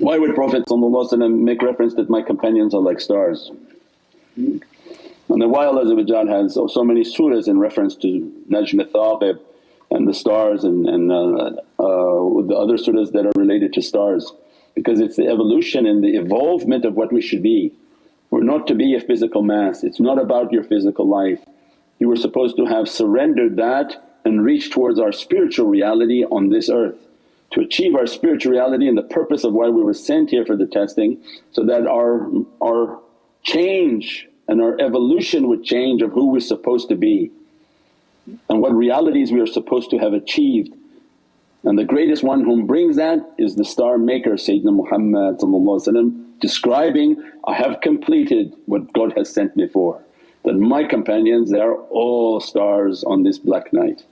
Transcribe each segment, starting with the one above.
Why would Prophet make reference that my companions are like stars? And then why Allah has so many surahs in reference to Najm al-Thaqib and the stars and with the other surahs that are related to stars? Because it's the evolution and the evolvement of what we should be. We're not to be a physical mass, it's not about your physical life. You were supposed to have surrendered that and reach towards our spiritual reality on this earth. To achieve our spiritual reality and the purpose of why we were sent here for the testing, so that our change and our evolution would change of who we're supposed to be and what realities we are supposed to have achieved. And the greatest one whom brings that is the star maker Sayyidina Muhammad describing, I have completed what God has sent me for, that my companions they are all stars on this black night.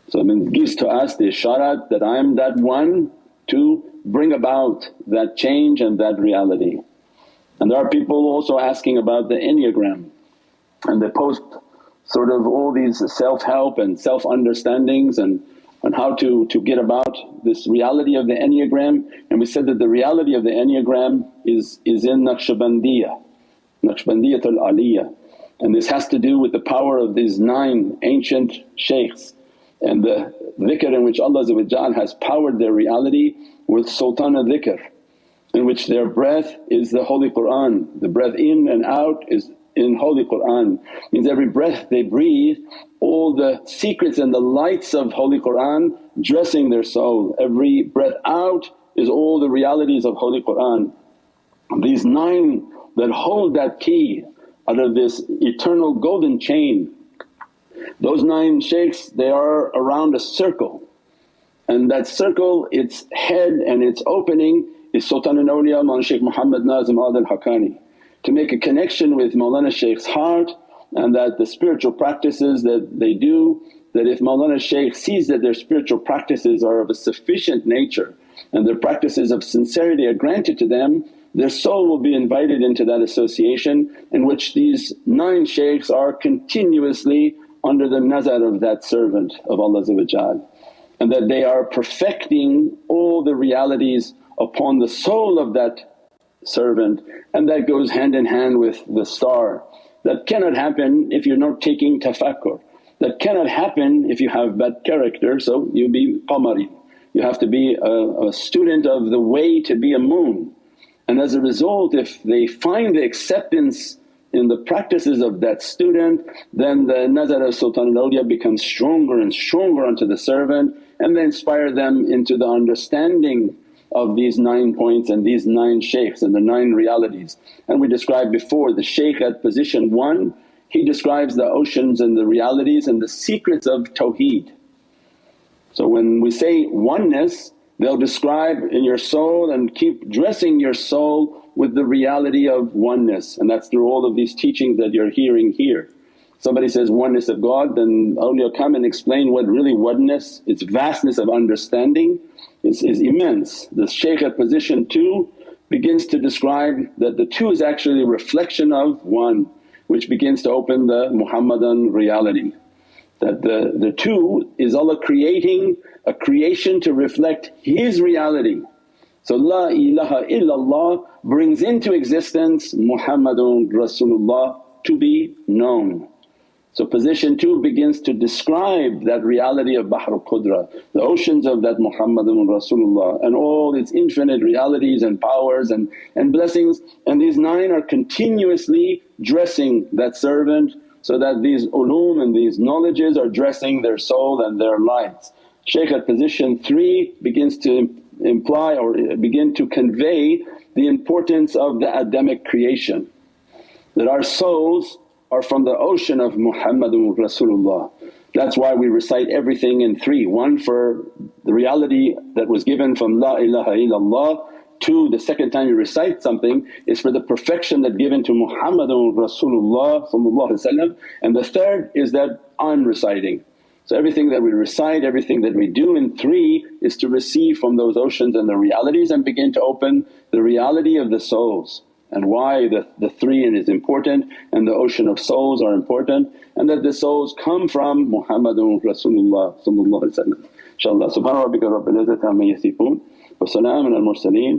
So it gives to us the isharat that I am that one to bring about that change and that reality. And there are people also asking about the enneagram, and they post sort of all these self-help and self-understandings and how to get about this reality of the enneagram. And we said that the reality of the enneagram is in Naqshbandiyya, Naqshbandiyatul Aliyya, and this has to do with the power of these 9 ancient shaykhs and the dhikr in which Allah has powered their reality with Sultan al-Dhikr, in which their breath is the Holy Qur'an, the breath in and out is in Holy Qur'an. Means every breath they breathe, all the secrets and the lights of Holy Qur'an dressing their soul. Every breath out is all the realities of Holy Qur'an. These 9 that hold that key out of this eternal golden chain, those 9 shaykhs they are around a circle, and that circle its head and its opening is Sultan al-Awliya Mawlana Shaykh Muhammad Nazim Adil Haqqani, to make a connection with Mawlana Shaykh's heart, and that the spiritual practices that they do, that if Mawlana Shaykh sees that their spiritual practices are of a sufficient nature and their practices of sincerity are granted to them, their soul will be invited into that association in which these 9 shaykhs are continuously under the nazar of that servant of Allah, and that they are perfecting all the realities upon the soul of that servant, and that goes hand in hand with the star. That cannot happen if you're not taking tafakkur, that cannot happen if you have bad character, so you be qamari. You have to be a student of the way to be a moon, and as a result if they find the acceptance in the practices of that student, then the nazar of Sultan al-Awliya becomes stronger and stronger onto the servant, and they inspire them into the understanding of these 9 points and these 9 shaykhs and the 9 realities. And we described before the shaykh at position 1, he describes the oceans and the realities and the secrets of tawheed. So when we say oneness, they'll describe in your soul and keep dressing your soul with the reality of oneness, and that's through all of these teachings that you're hearing here. Somebody says oneness of God, then awliya come and explain what really oneness, its vastness of understanding is immense. The shaykh at position 2 begins to describe that the 2 is actually a reflection of 1, which begins to open the Muhammadan reality. That the 2 is Allah creating a creation to reflect His reality. So, La ilaha illallah brings into existence Muhammadun Rasulullah to be known. So position 2 begins to describe that reality of Bahrul Qudra, the oceans of that Muhammadun Rasulullah and all its infinite realities and powers and blessings, and these 9 are continuously dressing that servant so that these ulum and these knowledges are dressing their soul and their lights. Shaykh at position 3 begins to imply or begin to convey the importance of the Adamic creation, that our souls are from the ocean of Muhammadun Rasulullah. That's why we recite everything in 3, 1 for the reality that was given from La ilaha illallah, 2 the second time you recite something is for the perfection that given to Muhammadun Rasulullah, and the third is that I'm reciting. So everything that we recite, everything that we do in 3 is to receive from those oceans and the realities and begin to open the reality of the souls, and why the 3 is important and the ocean of souls are important, and that the souls come from Muhammadun Rasulullah. InshaAllah. Subhana rabbika rabbil izzati amma yasifoon wa salaamun al mursaleen.